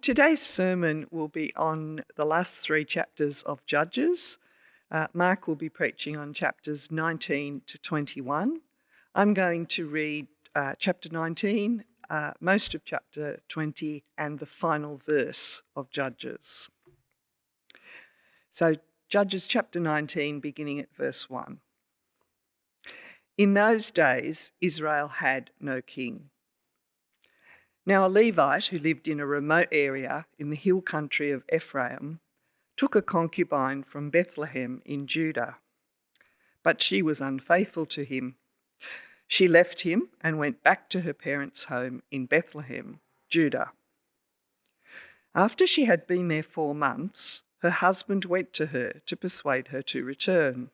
Today's sermon will be on the last three chapters of Judges. Mark will be preaching on chapters 19 to 21. I'm going to read chapter 19, most of chapter 20, and the final verse of Judges. So, Judges chapter 19, beginning at verse 1. In those days, Israel had no king. Now a Levite who lived in a remote area in the hill country of Ephraim took a concubine from Bethlehem in Judah, but she was unfaithful to him. She left him and went back to her parents' home in Bethlehem, Judah. After she had been there 4 months, her husband went to her to persuade her to return.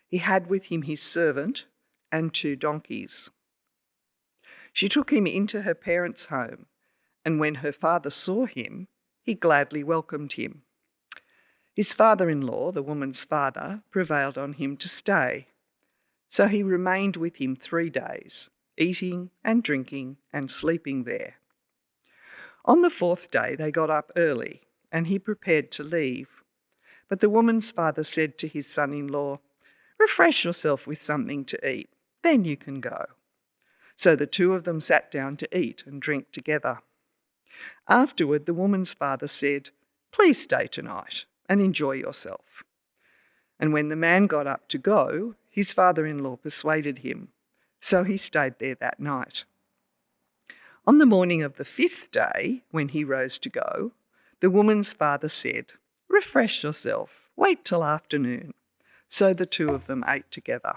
He had with him his servant and 2 donkeys. She took him into her parents' home, and when her father saw him, he gladly welcomed him. His father-in-law, the woman's father, prevailed on him to stay. So he remained with him 3 days, eating and drinking and sleeping there. On the 4th day they got up early, and he prepared to leave. But the woman's father said to his son-in-law, "Refresh yourself with something to eat, then you can go." So the 2 of them sat down to eat and drink together. Afterward, the woman's father said, "Please stay tonight and enjoy yourself." And when the man got up to go, his father-in-law persuaded him. So he stayed there that night. On the morning of the 5th day, when he rose to go, the woman's father said, "Refresh yourself, wait till afternoon." So the 2 of them ate together.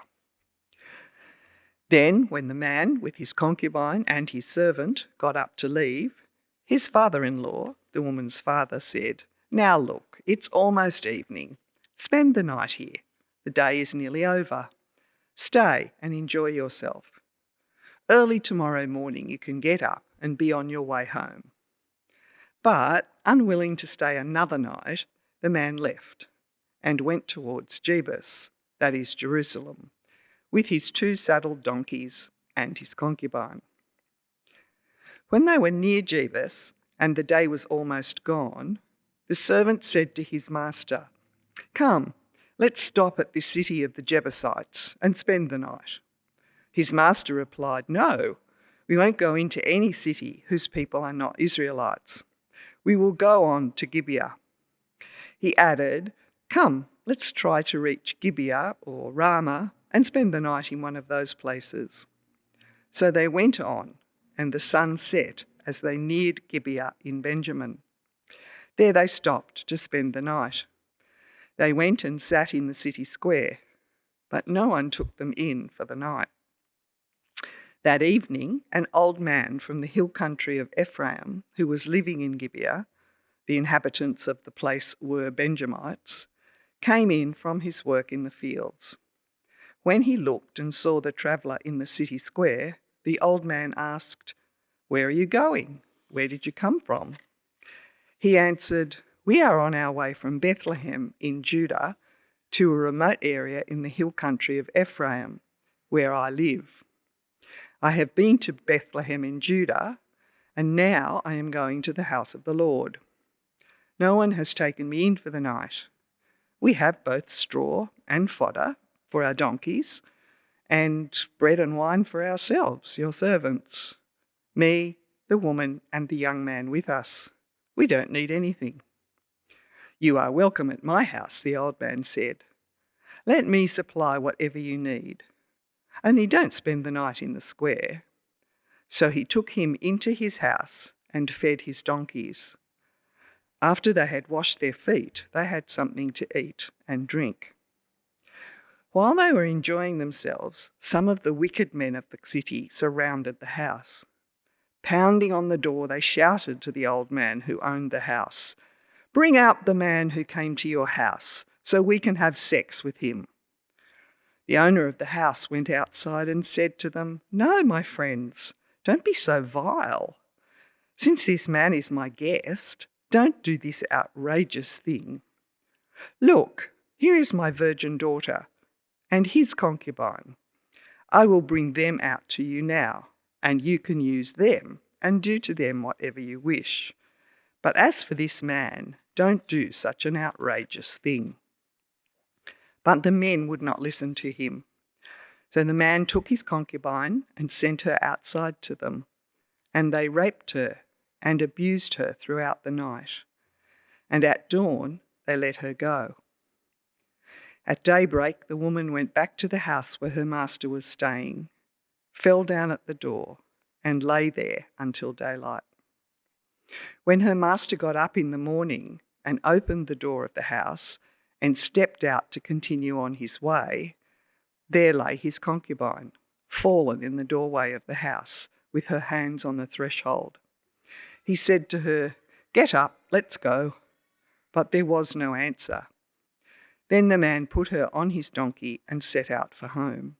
Then, when the man with his concubine and his servant got up to leave, his father-in-law, the woman's father, said, "Now look, it's almost evening. Spend the night here. The day is nearly over. Stay and enjoy yourself. Early tomorrow morning you can get up and be on your way home." But, unwilling to stay another night, the man left and went towards Jebus, that is Jerusalem, with his 2 saddled donkeys and his concubine. When they were near Jebus and the day was almost gone, the servant said to his master, "Come, let's stop at this city of the Jebusites and spend the night." His master replied, "No, we won't go into any city whose people are not Israelites. We will go on to Gibeah." He added, "Come, let's try to reach Gibeah or Ramah and spend the night in one of those places." So they went on, and the sun set as they neared Gibeah in Benjamin. There they stopped to spend the night. They went and sat in the city square, but no one took them in for the night. That evening, an old man from the hill country of Ephraim, who was living in Gibeah, the inhabitants of the place were Benjamites, came in from his work in the fields. When he looked and saw the traveller in the city square, the old man asked, "Where are you going? Where did you come from?" He answered, "We are on our way from Bethlehem in Judah to a remote area in the hill country of Ephraim, where I live. I have been to Bethlehem in Judah, and now I am going to the house of the Lord. No one has taken me in for the night. We have both straw and fodder for our donkeys, and bread and wine for ourselves, your servants. Me, the woman, and the young man with us. We don't need anything." "You are welcome at my house," the old man said. "Let me supply whatever you need. Only don't spend the night in the square." So he took him into his house and fed his donkeys. After they had washed their feet, they had something to eat and drink. While they were enjoying themselves, some of the wicked men of the city surrounded the house. Pounding on the door, they shouted to the old man who owned the house, "Bring out the man who came to your house, so we can have sex with him." The owner of the house went outside and said to them, "No, my friends, don't be so vile. Since this man is my guest, don't do this outrageous thing. Look, here is my virgin daughter and his concubine. I will bring them out to you now, and you can use them and do to them whatever you wish. But as for this man, don't do such an outrageous thing." But the men would not listen to him. So the man took his concubine and sent her outside to them, and they raped her and abused her throughout the night. And at dawn they let her go. At daybreak the woman went back to the house where her master was staying, fell down at the door, and lay there until daylight. When her master got up in the morning and opened the door of the house and stepped out to continue on his way, there lay his concubine, fallen in the doorway of the house, with her hands on the threshold. He said to her, "Get up, let's go." But there was no answer. Then the man put her on his donkey and set out for home.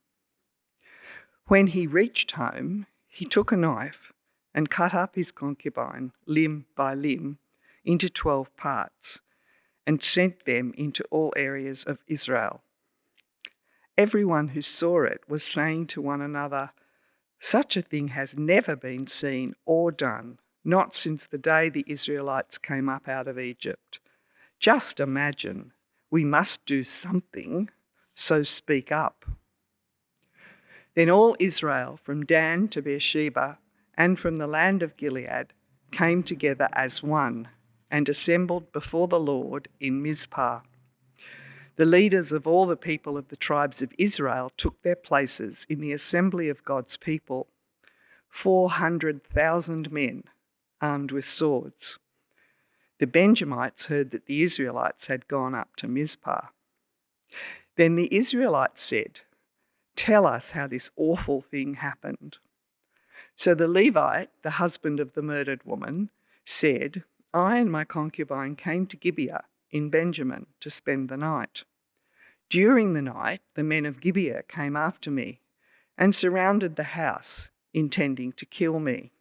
When he reached home, he took a knife and cut up his concubine, limb by limb, into 12 parts, and sent them into all areas of Israel. Everyone who saw it was saying to one another, "Such a thing has never been seen or done, not since the day the Israelites came up out of Egypt. Just imagine, we must do something, so speak up." Then all Israel, from Dan to Beersheba, and from the land of Gilead, came together as one and assembled before the Lord in Mizpah. The leaders of all the people of the tribes of Israel took their places in the assembly of God's people, 400,000 men armed with swords. The Benjamites heard that the Israelites had gone up to Mizpah. Then the Israelites said, "Tell us how this awful thing happened." So the Levite, the husband of the murdered woman, said, "I and my concubine came to Gibeah in Benjamin to spend the night. During the night, the men of Gibeah came after me and surrounded the house, intending to kill me.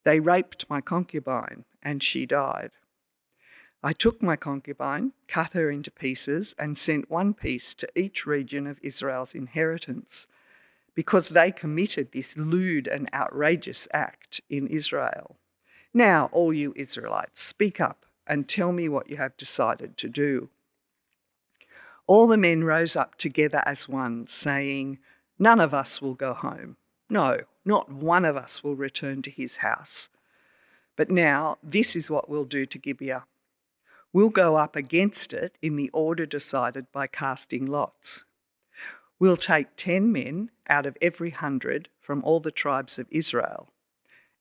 They raped my concubine, and she died. I took my concubine, cut her into pieces, and sent one piece to each region of Israel's inheritance, because they committed this lewd and outrageous act in Israel. Now, all you Israelites, speak up and tell me what you have decided to do." All the men rose up together as one, saying, "None of us will go home. No, not one of us will return to his house. But now this is what we'll do to Gibeah. We'll go up against it in the order decided by casting lots. We'll take 10 men out of every 100 from all the tribes of Israel,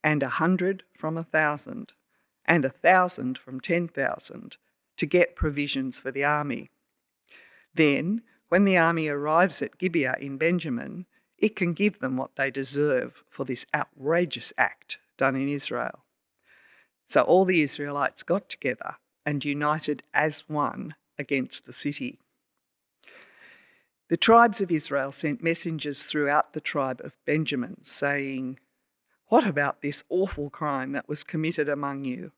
and 100 from 1,000, and 1,000 from 10,000, to get provisions for the army. Then, when the army arrives at Gibeah in Benjamin, it can give them what they deserve for this outrageous act done in Israel." So all the Israelites got together and united as one against the city. The tribes of Israel sent messengers throughout the tribe of Benjamin, saying, "What about this awful crime that was committed among you?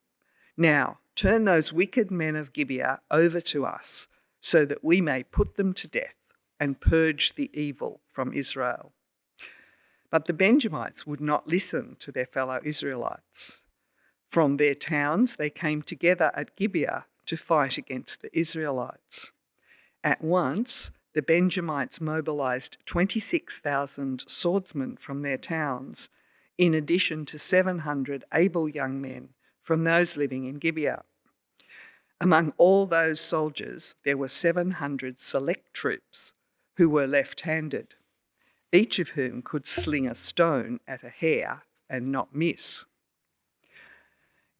Now, turn those wicked men of Gibeah over to us, so that we may put them to death and purge the evil from Israel." But the Benjamites would not listen to their fellow Israelites. From their towns they came together at Gibeah to fight against the Israelites. At once, the Benjamites mobilized 26,000 swordsmen from their towns, in addition to 700 able young men from those living in Gibeah. Among all those soldiers, there were 700 select troops who were left-handed, each of whom could sling a stone at a hare and not miss.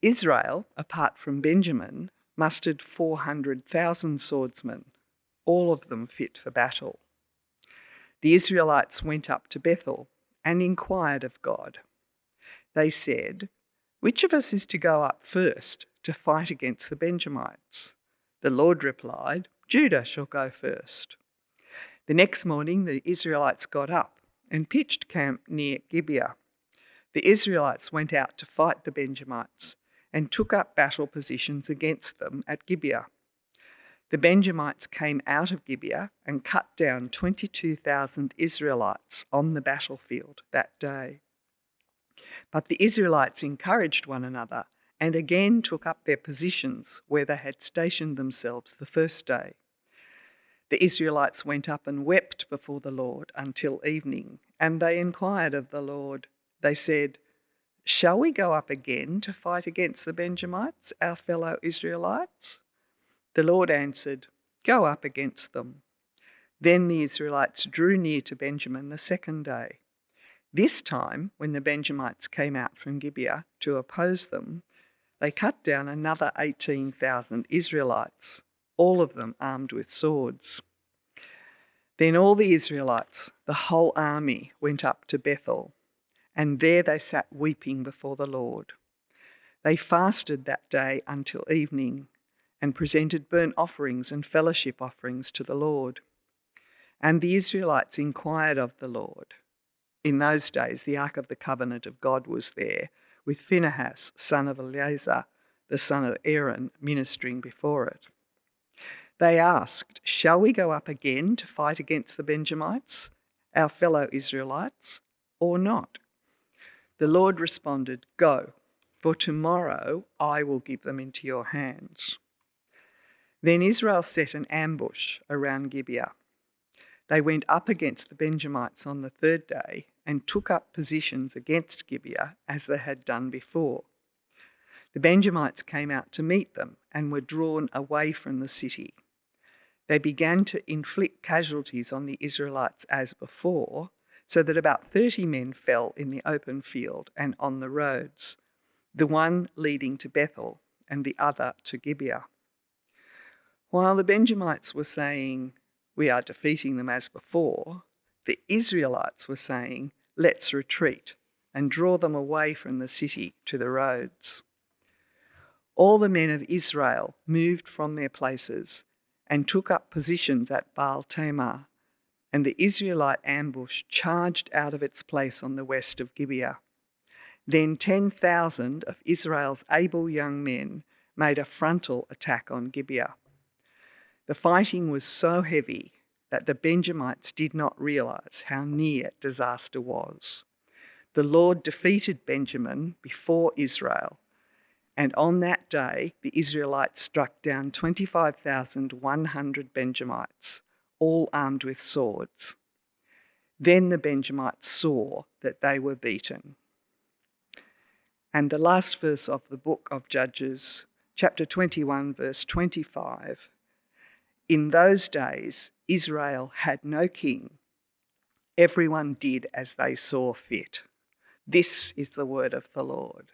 Israel, apart from Benjamin, mustered 400,000 swordsmen, all of them fit for battle. The Israelites went up to Bethel and inquired of God. They said, "Which of us is to go up first to fight against the Benjamites?" The Lord replied, "Judah shall go first." The next morning the Israelites got up and pitched camp near Gibeah. The Israelites went out to fight the Benjamites and took up battle positions against them at Gibeah. The Benjamites came out of Gibeah and cut down 22,000 Israelites on the battlefield that day. But the Israelites encouraged one another and again took up their positions where they had stationed themselves the first day. The Israelites went up and wept before the Lord until evening, and they inquired of the Lord. They said, "Shall we go up again to fight against the Benjamites, our fellow Israelites?" The Lord answered, "Go up against them." Then the Israelites drew near to Benjamin the second day. This time, when the Benjamites came out from Gibeah to oppose them, they cut down another 18,000 Israelites, all of them armed with swords. Then all the Israelites, the whole army, went up to Bethel, and there they sat weeping before the Lord. They fasted that day until evening and presented burnt offerings and fellowship offerings to the Lord. And the Israelites inquired of the Lord. In those days, the Ark of the Covenant of God was there, with Phinehas, son of Eleazar, the son of Aaron, ministering before it. They asked, "Shall we go up again to fight against the Benjamites, our fellow Israelites, or not?" The Lord responded, "Go, for tomorrow I will give them into your hands." Then Israel set an ambush around Gibeah. They went up against the Benjamites on the third day and took up positions against Gibeah as they had done before. The Benjamites came out to meet them and were drawn away from the city. They began to inflict casualties on the Israelites as before, so that about 30 men fell in the open field and on the roads, the one leading to Bethel and the other to Gibeah. While the Benjamites were saying, "We are defeating them as before," the Israelites were saying, "Let's retreat and draw them away from the city to the roads." All the men of Israel moved from their places and took up positions at Baal Tamar, and the Israelite ambush charged out of its place on the west of Gibeah. Then 10,000 of Israel's able young men made a frontal attack on Gibeah. The fighting was so heavy that the Benjamites did not realize how near disaster was. The Lord defeated Benjamin before Israel, and on that day the Israelites struck down 25,100 Benjamites, all armed with swords. Then the Benjamites saw that they were beaten. And the last verse of the book of Judges, chapter 21, verse 25, "In those days Israel had no king. Everyone did as they saw fit." This is the word of the Lord.